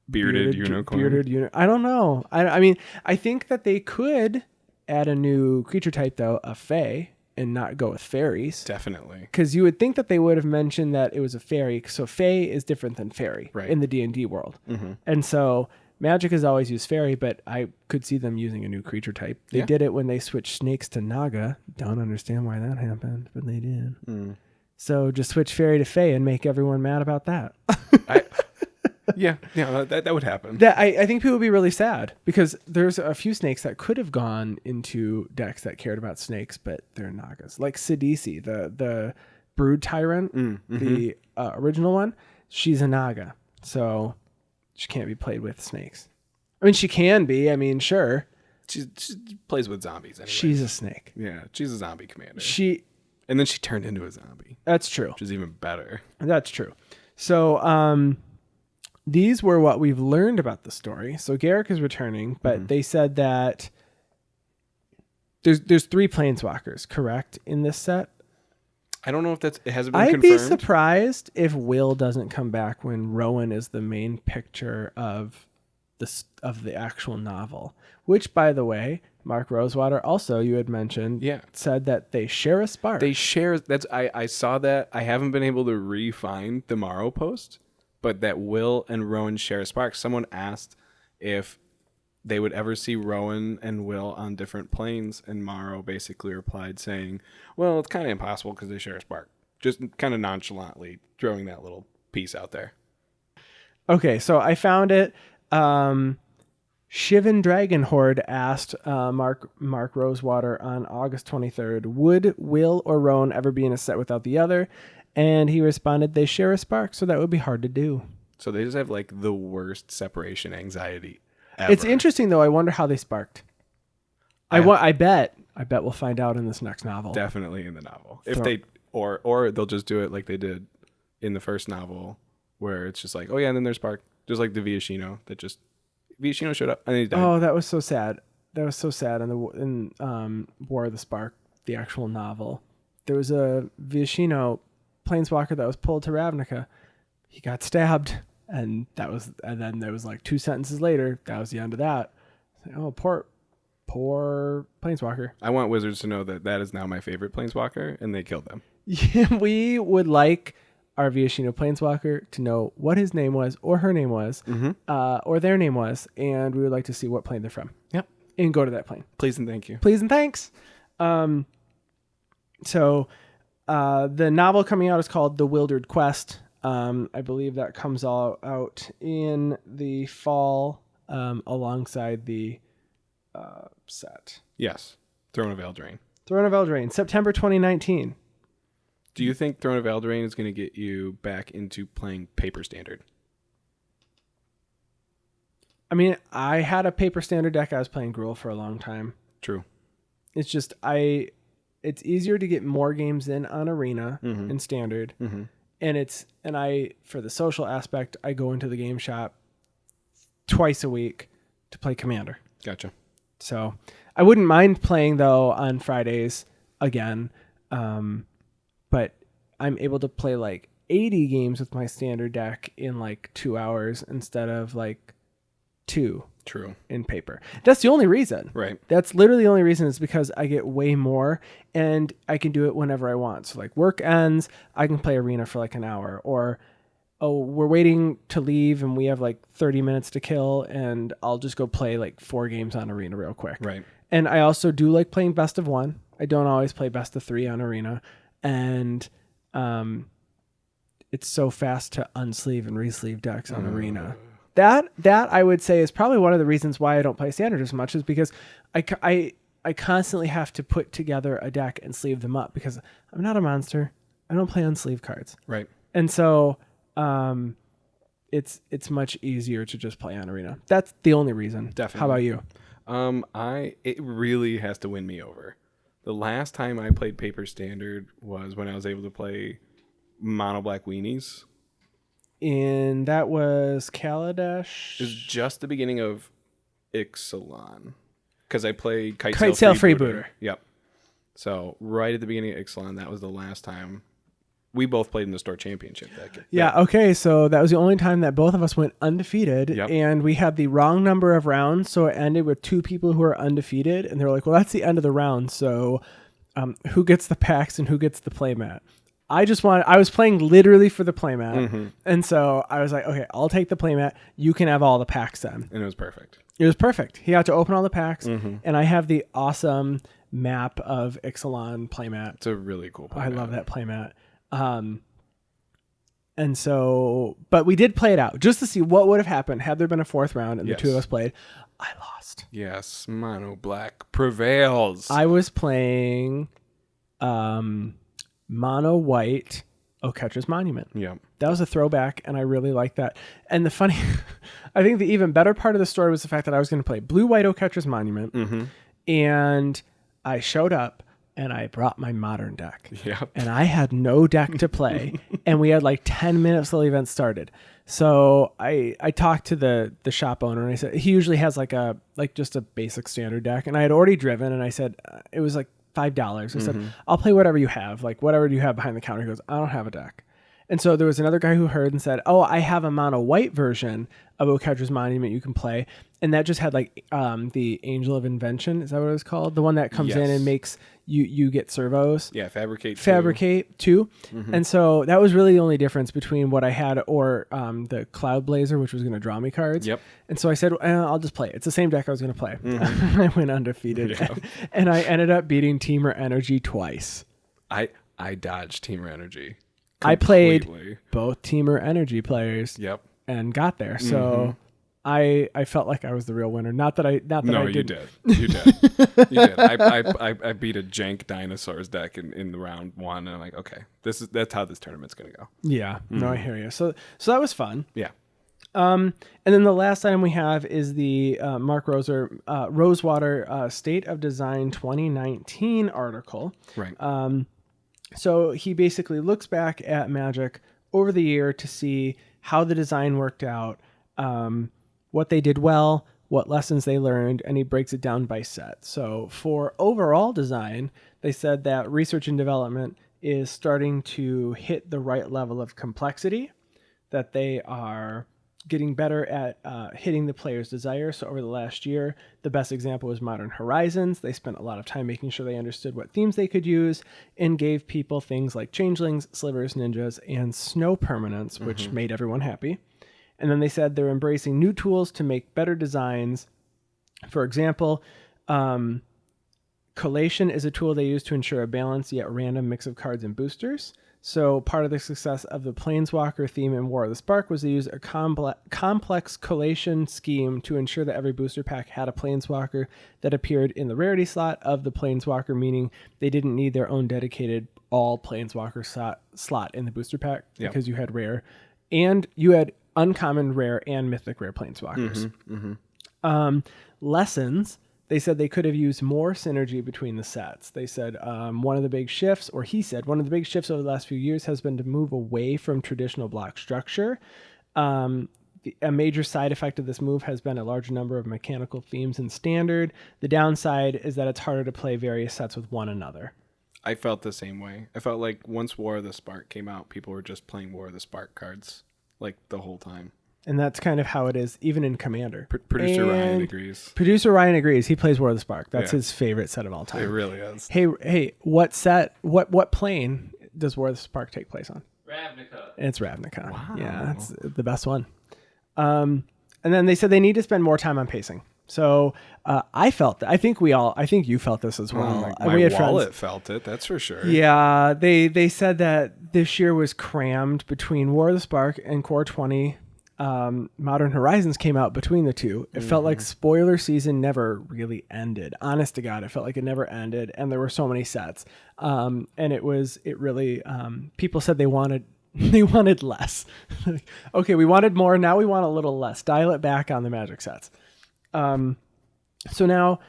bearded unicorn? I don't know. I mean, I think that they could add a new creature type though, a Fae, and not go with fairies. Definitely. Because you would think that they would have mentioned that it was a fairy. So Fae is different than fairy right. in the D&D world. And so Magic has always used fairy, but I could see them using a new creature type. They did it when they switched snakes to Naga. Don't understand why that happened, but they did. So just switch fairy to fae and make everyone mad about that. Yeah, that would happen. I think people would be really sad because there's a few snakes that could have gone into decks that cared about snakes, but they're Nagas. Like Sidisi, the Brood Tyrant, the original one, she's a Naga. So she can't be played with snakes. I mean, she can be. I mean, sure. She plays with zombies anyway. She's a snake. Yeah, she's a zombie commander. And then she turned into a zombie. That's true. Which is even better. That's true. So these were what we've learned about the story. So Garrick is returning, but they said that there's 3 planeswalkers, correct, in this set? I don't know if it hasn't been I'd confirmed. be surprised if Will doesn't come back when Rowan is the main picture of the actual novel. Which, by the way, Mark Rosewater also, you had mentioned, said that they share a spark. They share. I saw that. I haven't been able to re-find the Morrow post, but that Will and Rowan share a spark. Someone asked if they would ever see Rowan and Will on different planes, and Morrow basically replied saying, well, it's kind of impossible because they share a spark. Just kind of nonchalantly throwing that little piece out there. Okay, so I found it. Shivan Dragon Horde asked Mark Rosewater on August 23rd, would Will or Rowan ever be in a set without the other? And he responded, they share a spark, so that would be hard to do. So they just have like the worst separation anxiety ever. It's interesting, though. I wonder how they sparked. I bet we'll find out in this next novel. Definitely in the novel. If they or they'll just do it like they did in the first novel, where it's just like, oh yeah, and then there's spark, just like the Viashino that just Viashino showed up and then he died. Oh, that was so sad. That was so sad. In War of the Spark, the actual novel, there was a Viashino planeswalker that was pulled to Ravnica. He got stabbed, and then there was like 2 sentences later, that was the end of that. Oh, poor planeswalker. I want Wizards to know that is now my favorite planeswalker, and they killed them. Yeah, we would like our Viashino planeswalker to know what his name was, or her name was, or their name was, and we would like to see what plane they're from. Yep. And go to that plane. Please and thank you. Please and thanks. So the novel coming out is called The Wildered Quest. I believe that comes all out in the fall alongside the set. Yes. Throne of Eldraine. Throne of Eldraine, September 2019. Do you think Throne of Eldraine is going to get you back into playing Paper Standard? I mean, I had a Paper Standard deck. I was playing Gruul for a long time. True. It's just it's easier to get more games in on Arena and Standard. And I for the social aspect, I go into the game shop twice a week to play Commander. Gotcha. So I wouldn't mind playing though on Fridays again. But I'm able to play like 80 games with my Standard deck in like 2 hours instead of like 2. True. In Paper. That's the only reason. Right. That's literally the only reason, is because I get way more and I can do it whenever I want. So like work ends, I can play Arena for like an hour, or we're waiting to leave and we have like 30 minutes to kill, and I'll just go play like 4 games on Arena real quick. Right. And I also do like playing best of 1. I don't always play best of 3 on Arena, and it's so fast to unsleeve and resleeve decks on Arena. That I would say is probably one of the reasons why I don't play Standard as much, is because I constantly have to put together a deck and sleeve them up, because I'm not a monster. I don't play unsleeved cards. Right. And so it's much easier to just play on Arena. That's the only reason. Definitely. How about you? It really has to win me over. The last time I played Paper Standard was when I was able to play Mono Black Weenies. And that was Kaladesh. It was just the beginning of Ixalan, because I played Kitesail Freebooter. Yep. So right at the beginning of Ixalan, that was the last time we both played in the store championship. Yeah. Okay. So that was the only time that both of us went undefeated, and we had the wrong number of rounds. So it ended with 2 people who were undefeated, and they were like, "Well, that's the end of the round. So, who gets the packs and who gets the playmat?" I was playing literally for the playmat. And so I was like, okay, I'll take the playmat. You can have all the packs then. And it was perfect. It was perfect. He got to open all the packs, and I have the awesome map of Ixalan playmat. It's a really cool playmat. I love that playmat. And so, but we did play it out just to see what would have happened had there been a fourth round and the two of us played. I lost. Yes, mono black prevails. I was playing mono white Oketch's Monument. Yeah. That was a throwback, and I really liked that. And the funny, I think the even better part of the story was the fact that I was going to play blue-white Oketch's Monument, and I showed up, and I brought my modern deck. Yep. And I had no deck to play, and we had like 10 minutes till the event started. So I talked to the shop owner, and I said, he usually has like just a basic standard deck, and I had already driven, and I said, it was like $5. I said, I'll play whatever you have, like whatever you have behind the counter. He goes, I don't have a deck. And so there was another guy who heard and said, oh, I have a mono white version of Oketch's Monument you can play. And that just had like the Angel of Invention. Is that what it was called? The one that comes in and makes you get servos. Yeah, Fabricate 2. Fabricate 2. And so that was really the only difference between what I had or the Cloud Blazer, which was going to draw me cards. Yep. And so I said, I'll just play it. It's the same deck I was going to play. I went undefeated. Yeah. And I ended up beating Teamer Energy twice. I dodged Teamer Energy. I played both Teamer Energy players. Yep. And got there. So I felt like I was the real winner. Not that I didn't. You did. You did. I beat a jank dinosaurs deck in the round one, and I'm like, okay, that's how this tournament's gonna go. Yeah. No, I hear you. So that was fun. Yeah. And then the last item we have is the Mark Rosewater State of Design 2019 article. Right. So he basically looks back at Magic over the year to see how the design worked out, what they did well, what lessons they learned, and he breaks it down by set. So for overall design, they said that research and development is starting to hit the right level of complexity, that they are getting better at hitting the player's desire. So over the last year, the best example was Modern Horizons. They spent a lot of time making sure they understood what themes they could use and gave people things like changelings, slivers, ninjas, and snow permanents, which made everyone happy. And then they said they're embracing new tools to make better designs. For example, collation is a tool they use to ensure a balanced yet random mix of cards and boosters. So part of the success of the Planeswalker theme in War of the Spark was to use a complex collation scheme to ensure that every booster pack had a Planeswalker that appeared in the rarity slot of the Planeswalker, meaning they didn't need their own dedicated all Planeswalker slot in the booster pack because you had rare. And you had uncommon, rare, and mythic rare Planeswalkers. Lessons. They said they could have used more synergy between the sets. They said one of the big shifts over the last few years has been to move away from traditional block structure. A major side effect of this move has been a larger number of mechanical themes in Standard. The downside is that it's harder to play various sets with one another. I felt the same way. I felt like once War of the Spark came out, people were just playing War of the Spark cards like the whole time. And that's kind of how it is, even in Commander. Producer Ryan agrees. Producer Ryan agrees. He plays War of the Spark. That's his favorite set of all time. It really is. Hey, what plane does War of the Spark take place on? Ravnica. It's Ravnica. Wow. Yeah, that's the best one. And then they said they need to spend more time on pacing. So I think you felt this as well. My wallet felt it, that's for sure. Yeah, they said that this year was crammed between War of the Spark and Core 20. Modern Horizons came out between the two. It felt like spoiler season never really ended. Honest to God, it felt like it never ended, and there were so many sets. And it really people said they wanted less. Okay, we wanted more, now we want a little less. Dial it back on the Magic sets. So now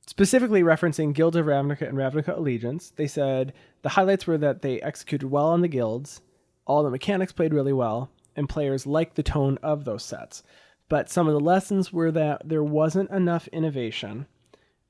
specifically referencing Guilds of Ravnica and Ravnica Allegiance, they said the highlights were that they executed well on the guilds, all the mechanics played really well, and players liked the tone of those sets. But some of the lessons were that there wasn't enough innovation.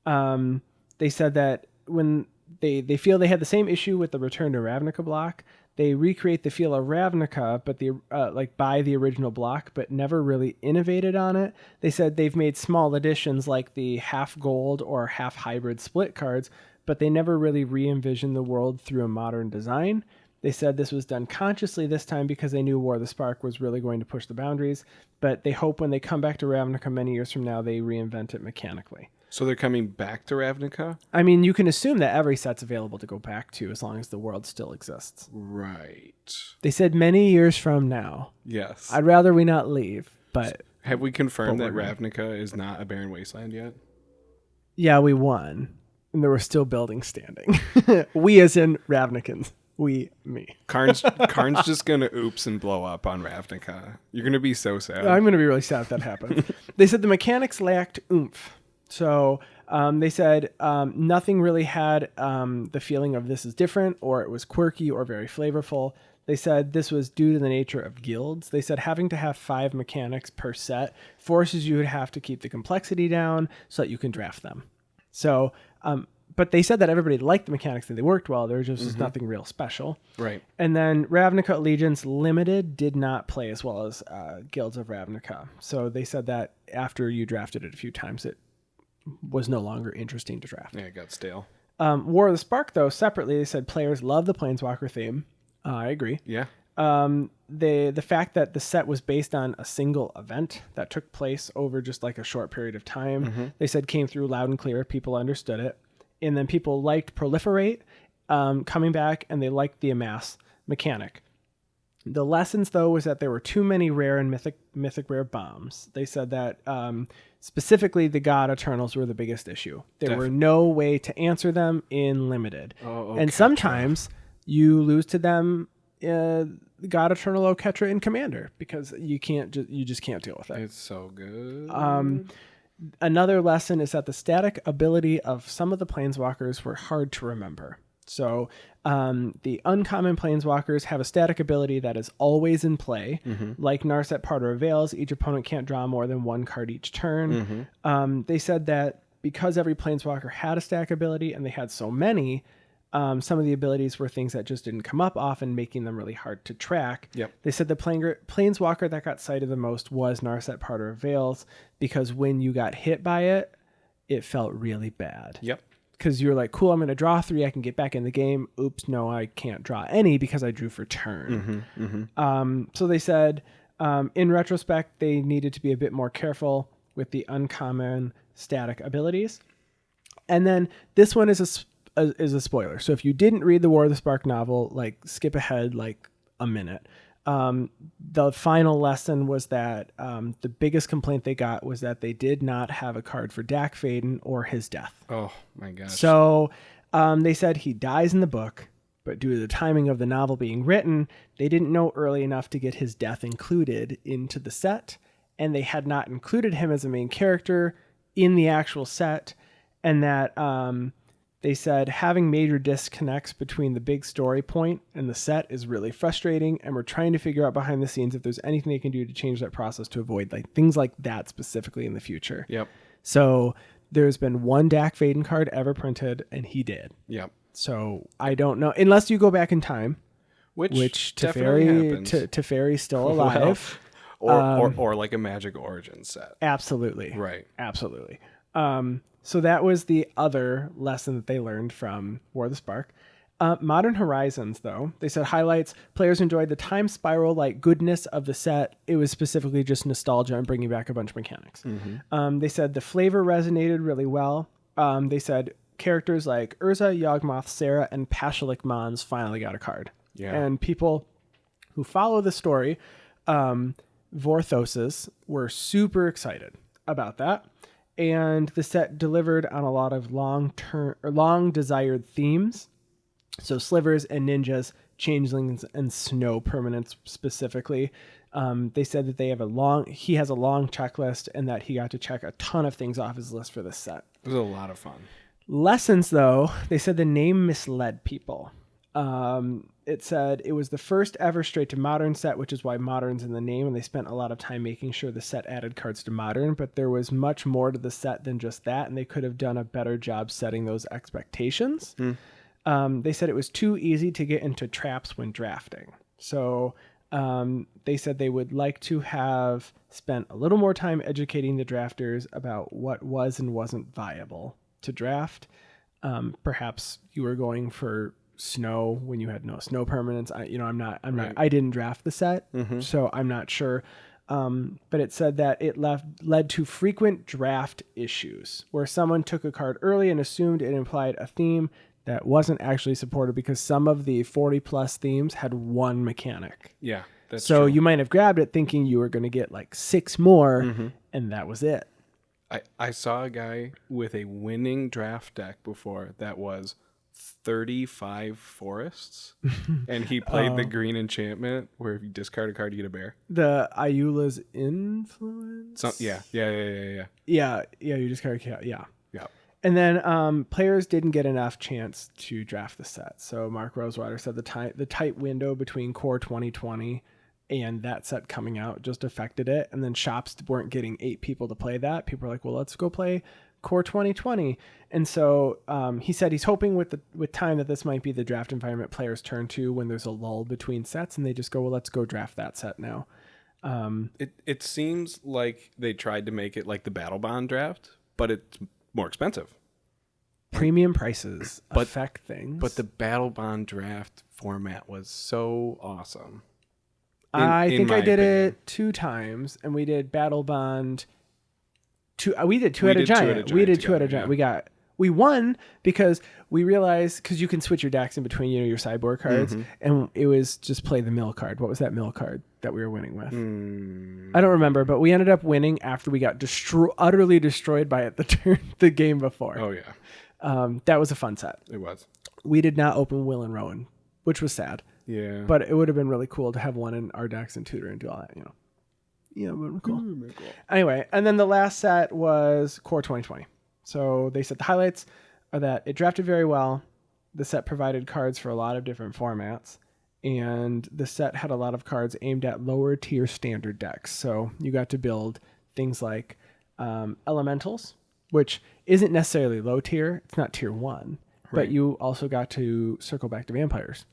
They said that when they feel they had the same issue with the Return to Ravnica block, they recreate the feel of Ravnica, but by the original block, but never really innovated on it. They said they've made small additions like the half gold or half hybrid split cards, but they never really re-envisioned the world through a modern design. They said this was done consciously this time because they knew War of the Spark was really going to push the boundaries, but they hope when they come back to Ravnica many years from now, they reinvent it mechanically. So they're coming back to Ravnica? I mean, you can assume that every set's available to go back to as long as the world still exists. Right. They said many years from now. Yes. I'd rather we not leave, but... Have we confirmed But that we're Ravnica is not a barren wasteland yet? Yeah, we won. And there were still buildings standing. We as in Ravnicans. Me. Karn's just going to oops and blow up on Ravnica. You're going to be so sad. I'm going to be really sad if that happens. They said the mechanics lacked oomph. So they said nothing really had the feeling of this is different, or it was quirky or very flavorful. They said this was due to the nature of guilds. They said having to have 5 mechanics per set forces you to have to keep the complexity down so that you can draft them. So, but they said that everybody liked the mechanics and they worked well. There was just nothing real special. Right. And then Ravnica Allegiance Limited did not play as well as Guilds of Ravnica. So they said that after you drafted it a few times, it was no longer interesting to draft. Yeah, it got stale. War of the Spark, though, separately, they said players love the Planeswalker theme. I agree. Yeah. The fact that the set was based on a single event that took place over just like a short period of time, they said came through loud and clear. People understood it. And then people liked Proliferate coming back, and they liked the Amass mechanic. The lessons, though, was that there were too many rare and mythic rare bombs. They said that specifically the God Eternals were the biggest issue. There were no way to answer them in Limited. And sometimes you lose to them God Eternal Oketra in Commander because you just can't deal with it. It's so good. Another lesson is that the static ability of some of the Planeswalkers were hard to remember. So the uncommon Planeswalkers have a static ability that is always in play. Like Narset Parter of Veils, each opponent can't draw more than 1 card each turn. They said that because every Planeswalker had a static ability and they had so many, some of the abilities were things that just didn't come up often, making them really hard to track. Yep. They said the Planeswalker that got cited the most was Narset Parter of Veils, because when you got hit by it, it felt really bad. Yep. Because you're like, cool, I'm going to draw 3, I can get back in the game. Oops, no, I can't draw any because I drew for turn. So they said, in retrospect, they needed to be a bit more careful with the uncommon static abilities. And then this one is a spoiler. So if you didn't read the War of the Spark novel, like skip ahead like a minute. The final lesson was that the biggest complaint they got was that they did not have a card for Dak Faden or his death. Oh my gosh. So they said he dies in the book, but due to the timing of the novel being written, they didn't know early enough to get his death included into the set, and they had not included him as a main character in the actual set, and that they said having major disconnects between the big story point and the set is really frustrating, and we're trying to figure out behind the scenes if there's anything they can do to change that process to avoid like things like that specifically in the future. Yep. So there's been 1 Dak Faden card ever printed, and he did. Yep. So I don't know, unless you go back in time, which Teferi's still alive. Or like a Magic Origins set. Absolutely. Right. Absolutely. So that was the other lesson that they learned from War of the Spark. Modern Horizons, though, they said highlights, players enjoyed the time spiral-like goodness of the set. It was specifically just nostalgia and bringing back a bunch of mechanics. They said the flavor resonated really well. They said characters like Urza, Yawgmoth, Sarah, and Pashalik Mons finally got a card. Yeah. And people who follow the story, Vorthoses, were super excited about that. And the set delivered on a lot of long desired themes. So slivers and ninjas, changelings and snow permanents specifically. They said that he has a long checklist, and that he got to check a ton of things off his list for this set. It was a lot of fun. Lessons, though, they said the name misled people. It said it was the first ever straight to modern set, which is why modern's in the name, and they spent a lot of time making sure the set added cards to modern, but there was much more to the set than just that, and they could have done a better job setting those expectations. They said it was too easy to get into traps when drafting. So they said they would like to have spent a little more time educating the drafters about what was and wasn't viable to draft. Perhaps you were going for snow when you had no snow permanents. I Right. didn't draft the set, so I'm not sure. But it said that it led to frequent draft issues where someone took a card early and assumed it implied a theme that wasn't actually supported because some of the 40 plus themes had one mechanic. Yeah, that's So true. you might have grabbed it thinking you were going to get like 6 more, and that was it. I saw a guy with a winning draft deck before that was 35 forests, and he played the green enchantment where if you discard a card, you get a bear. The Ayula's influence. Yeah. Yeah. You just gotta yeah. Yeah. And then players didn't get enough chance to draft the set. So Mark Rosewater said the tight window between Core 2020 and that set coming out just affected it. And then shops weren't getting 8 people to play that. People were like, well, let's go play Core 2020. And so he said he's hoping with time that this might be the draft environment players turn to when there's a lull between sets and they just go, well, let's go draft that set now. It seems like they tried to make it like the Battle Bond draft, but it's more expensive. Premium prices affect things. But the Battle Bond draft format was so awesome. I think I did opinion. it 2 times, and we did Battle Bond. We did two We at a did Two at a giant. We Giant did 2 at a together, giant. We won because we realized because you can switch your decks in between your sideboard cards, and it was just play the mill card. What was that mill card that we were winning with? I don't remember, but we ended up winning after we got utterly destroyed by it the game before. Oh yeah, That was a fun set. it was. We did not open Will and Rowan, which was sad. Yeah, But it would have been really cool to have one in our decks and tutor and do all that, Yeah, it would have been cool. Anyway, and then the last set was Core 2020. So they said the highlights are that it drafted very well. The set provided cards for a lot of different formats. And the set had a lot of cards aimed at lower tier standard decks. So you got to build things like elementals, which isn't necessarily low tier. It's not tier 1. But Right. you also got to circle back to vampires.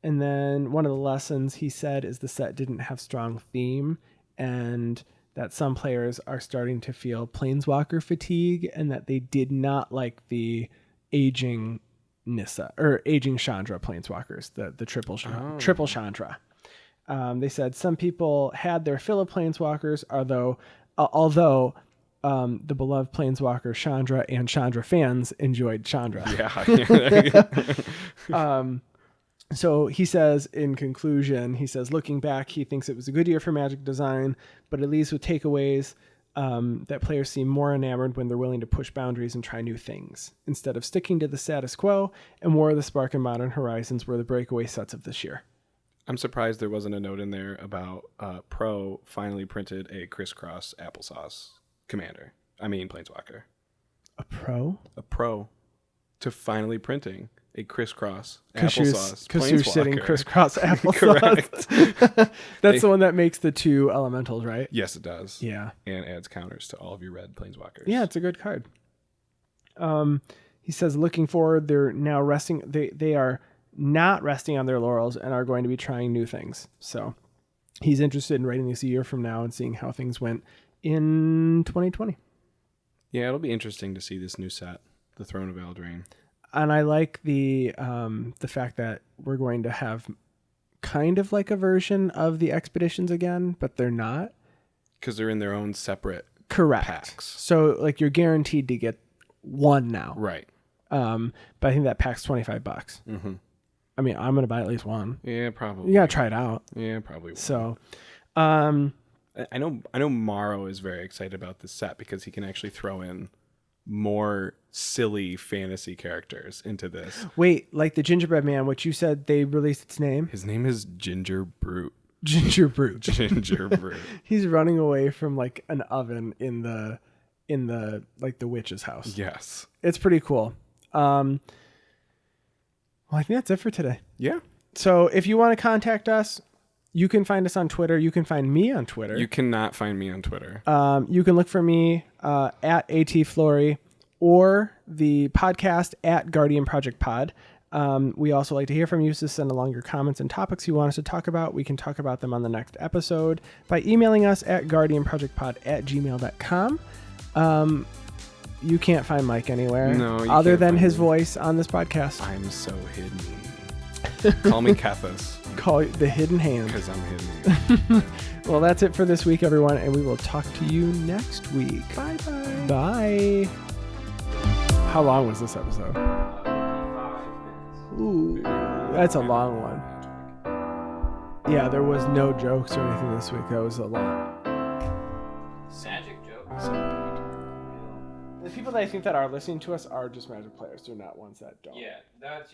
And then one of the lessons he said is the set didn't have strong theme and that some players are starting to feel planeswalker fatigue and that they did not like the aging Nissa or aging Chandra planeswalkers, the triple Chandra. They said some people had their fill of planeswalkers, although the beloved planeswalker Chandra and Chandra fans enjoyed Chandra. Yeah. So he says, in conclusion, looking back, he thinks it was a good year for Magic design, but it leaves with takeaways that players seem more enamored when they're willing to push boundaries and try new things, instead of sticking to the status quo, and War of the Spark and Modern Horizons were the breakaway sets of this year. I'm surprised there wasn't a note in there about Pro finally printed a crisscross applesauce commander. I mean, planeswalker. A pro? A Pro to finally printing a crisscross Because applesauce you're sitting planeswalker. crisscross applesauce. That's the one that makes the 2 elementals, right? Yes, it does. Yeah. And adds counters to all of your red planeswalkers. Yeah, it's a good card. He says, looking forward, they're now resting. They are not resting on their laurels and are going to be trying new things. So he's interested in writing this a year from now and seeing how things went in 2020. Yeah, it'll be interesting to see this new set, the Throne of Eldraine. And I like the fact that we're going to have kind of like a version of the expeditions again, but they're not. Because they're in their own separate Correct. packs. So like you're guaranteed to get one now. Right. But I think that pack's $25. Mm-hmm. I mean, I'm going to buy at least one. Yeah, probably. You got to try it out. Yeah, probably. So, I know Morrow is very excited about this set because he can actually throw in more silly fantasy characters into this. wait, like the gingerbread man, which you said they released its name? His name is Ginger Brute. Ginger Brute. Ginger Brute. He's running away from like an oven in the like the witch's house. Yes. It's pretty cool. Well, I think that's it for today. Yeah. So if you want to contact us, you can find us on Twitter. You can find me on Twitter. You cannot find me on Twitter. You can look for me at ATFlory or the podcast at Guardian Project Pod. We also like to hear from you, so send along your comments and topics you want us to talk about. We can talk about them on the next episode by emailing us at guardianprojectpod@gmail.com. you can't find Mike anywhere No, you other can't than find his me. voice on this podcast. I'm so hidden. Call me Kethis, Call it the hidden hand. because I'm hidden. Well, that's it for this week, everyone, and we will talk to you next week. Bye-bye. Bye. How long was this episode? 5 minutes. Ooh, that's a long one. Yeah, there was no jokes or anything this week. That was a lot. Magic joke. The people that I think that are listening to us are just Magic players. They're not ones that don't. Yeah, that's